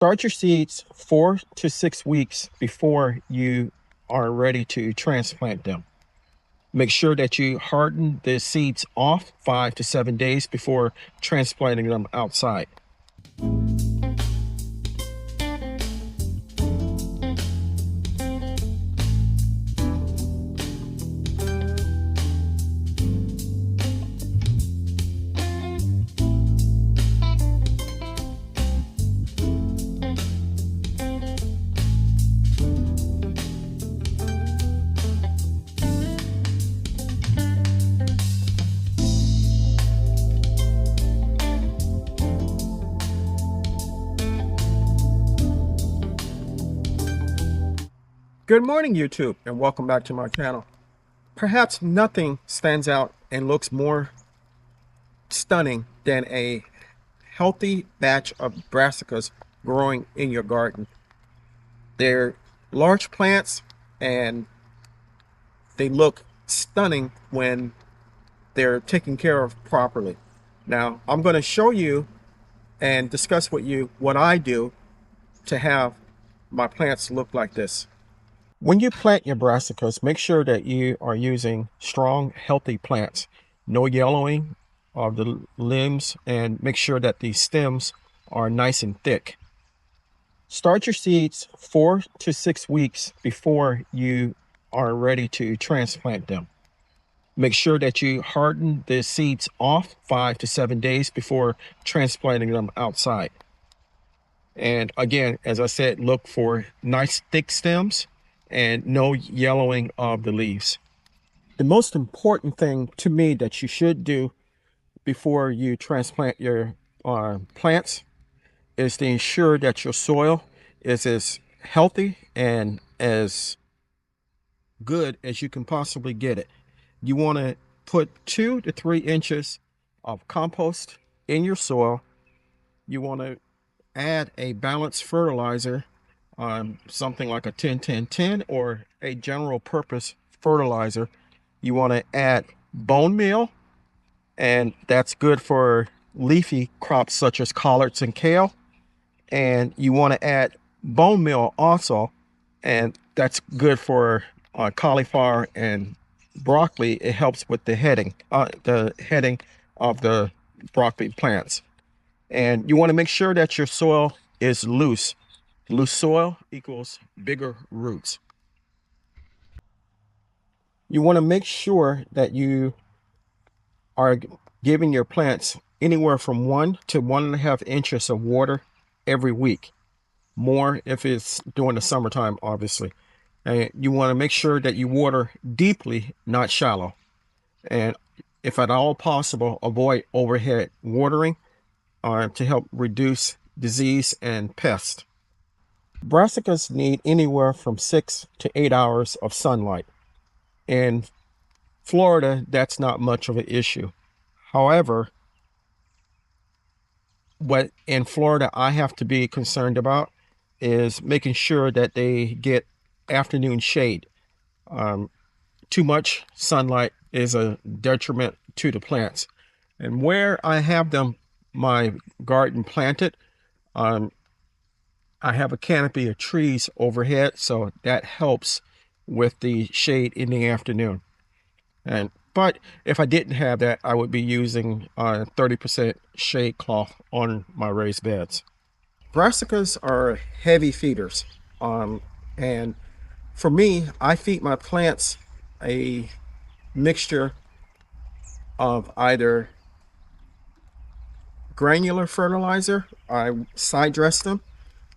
Start your seeds 4 to 6 weeks before you are ready to transplant them. Make sure that you harden the seeds off 5 to 7 days before transplanting them outside. Good morning, YouTube, and welcome back to my channel. Perhaps nothing stands out and looks more stunning than a healthy batch of brassicas growing in your garden. They're large plants and they look stunning when they're taken care of properly. Now, I'm going to show you and discuss with you what I do to have my plants look like this. When you plant your brassicas, make sure that you are using strong, healthy plants. No yellowing of the limbs, and make sure that the stems are nice and thick. Start your seeds 4 to 6 weeks before you are ready to transplant them. Make sure that you harden the seeds off 5 to 7 days before transplanting them outside. And again, as I said, look for nice thick stems and no yellowing of the leaves. The most important thing to me that you should do before you transplant your plants is to ensure that your soil is as healthy and as good as you can possibly get it. You want to put 2 to 3 inches of compost in your soil. You want to add a balanced fertilizer, something like a 10-10-10 or a general purpose fertilizer. You want to add bone meal, and that's good for leafy crops such as collards and kale. And you want to add bone meal also, and that's good for cauliflower and broccoli. It helps with the heading of the broccoli plants. And you want to make sure that your soil is loose. Loose soil equals bigger roots. You want to make sure that you are giving your plants anywhere from 1 to 1.5 inches of water every week. More if it's during the summertime, obviously. And you want to make sure that you water deeply, not shallow. And if at all possible, avoid overhead watering to help reduce disease and pests. Brassicas need anywhere from 6 to 8 hours of sunlight. In Florida, that's not much of an issue. However, what in Florida I have to be concerned about is making sure that they get afternoon shade. Too much sunlight is a detriment to the plants. And where I have my garden planted, I have a canopy of trees overhead, so that helps with the shade in the afternoon. But if I didn't have that, I would be using 30% shade cloth on my raised beds. Brassicas are heavy feeders, and for me, I feed my plants a mixture of either granular fertilizer. I side dress them,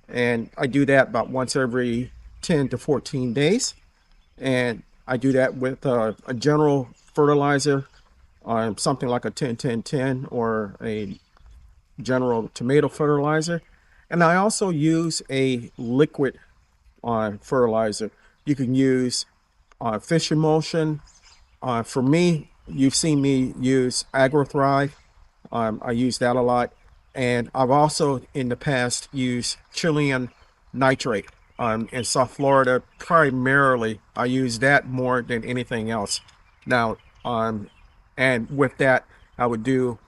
and I do that about once every 10 to 14 days. And I do that with a general fertilizer, something like a 10-10-10 or a general tomato fertilizer. And I also use a liquid fertilizer. You can use fish emulsion. For me, you've seen me use AgroThrive. I use that a lot. And I've also in the past used Chilean nitrate. In South Florida, primarily, I use that more than anything else. Now, and with that, I would do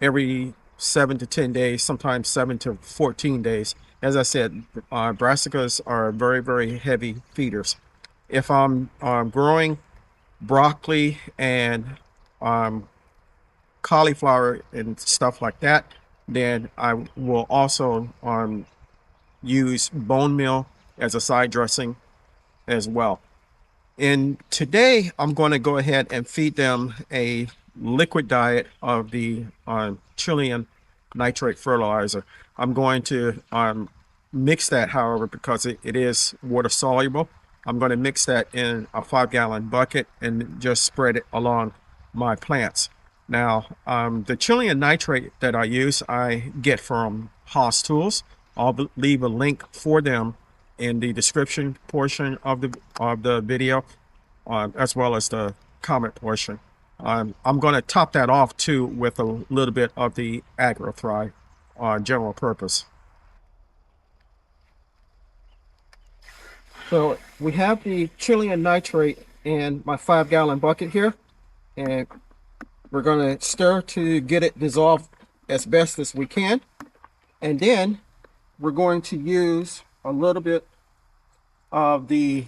every 7 to 10 days, sometimes 7 to 14 days. As I said, brassicas are very, very heavy feeders. If I'm growing broccoli and cauliflower and stuff like that, then I will also use bone meal as a side dressing as well. And today I'm going to go ahead and feed them a liquid diet of the Chilean nitrate fertilizer. I'm going to mix that, however, because it is water soluble. I'm going to mix that in a 5-gallon bucket and just spread it along my plants. Now, the Chilean nitrate that I use, I get from Haas Tools. I'll leave a link for them in the description portion of the video, as well as the comment portion. I'm going to top that off too with a little bit of the AgroThrive general purpose. So we have the Chilean nitrate in my 5-gallon bucket here, and we're going to stir to get it dissolved as best as we can. And then we're going to use a little bit of the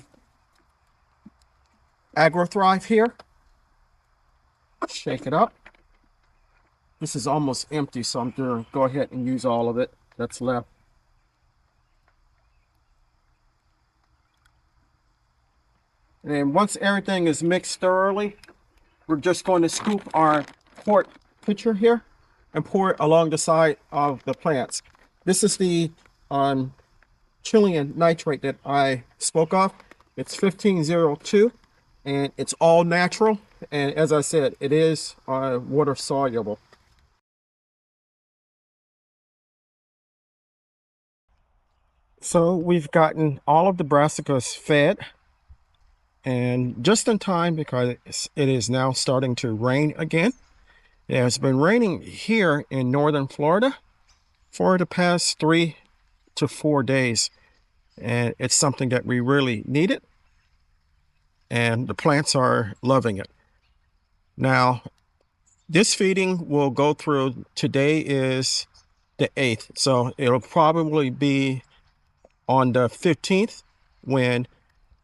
AgroThrive here. Shake it up. This is almost empty, so I'm going to go ahead and use all of it that's left. And once everything is mixed thoroughly, we're just going to scoop our quart pitcher here and pour it along the side of the plants. This is the Chilean nitrate that I spoke of. It's 1502, and it's all natural. And as I said, it is water soluble. So we've gotten all of the brassicas fed, and just in time because it is now starting to rain again. It has been raining here in northern Florida for the past 3 to 4 days, and it's something that we really needed, and the plants are loving it. Now, this feeding will go through, today is the 8th, so it'll probably be on the 15th when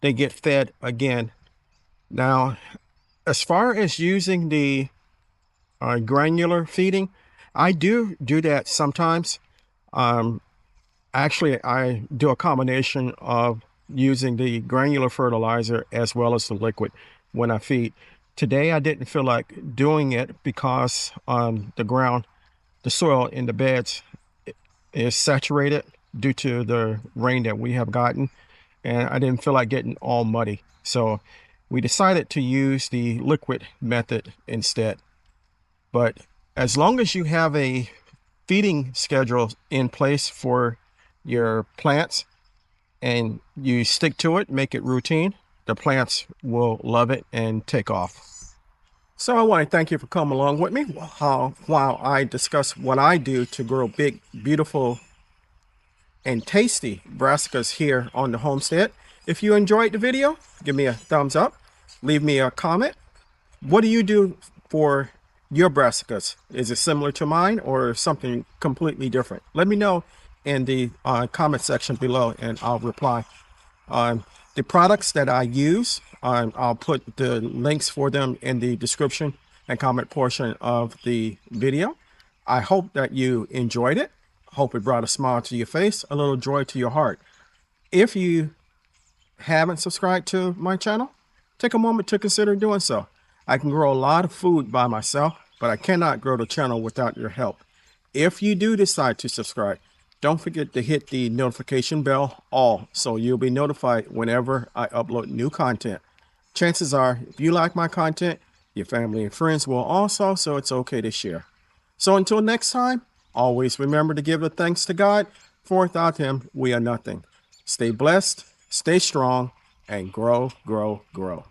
they get fed again. Now, as far as using the granular feeding, I do that sometimes. Actually, I do a combination of using the granular fertilizer as well as the liquid when I feed. Today, I didn't feel like doing it because the soil in the beds is saturated due to the rain that we have gotten, and I didn't feel like getting all muddy. So we decided to use the liquid method instead. But as long as you have a feeding schedule in place for your plants and you stick to it, make it routine, the plants will love it and take off. So I want to thank you for coming along with me while I discuss what I do to grow big, beautiful, and tasty brassicas here on the homestead. If you enjoyed the video, give me a thumbs up, leave me a comment. What do you do for your brassicas? Is it similar to mine or something completely different? Let me know in the comment section below and I'll reply. The products that I use, I'll put the links for them in the description and comment portion of the video. I hope that you enjoyed it. Hope it brought a smile to your face, a little joy to your heart. If you haven't subscribed to my channel, take a moment to consider doing so. I can grow a lot of food by myself, but I cannot grow the channel without your help. If you do decide to subscribe, don't forget to hit the notification bell all so you'll be notified whenever I upload new content. Chances are, if you like my content, your family and friends will also, so it's okay to share. So until next time, always remember to give the thanks to God, for without Him, we are nothing. Stay blessed, stay strong, and grow, grow, grow.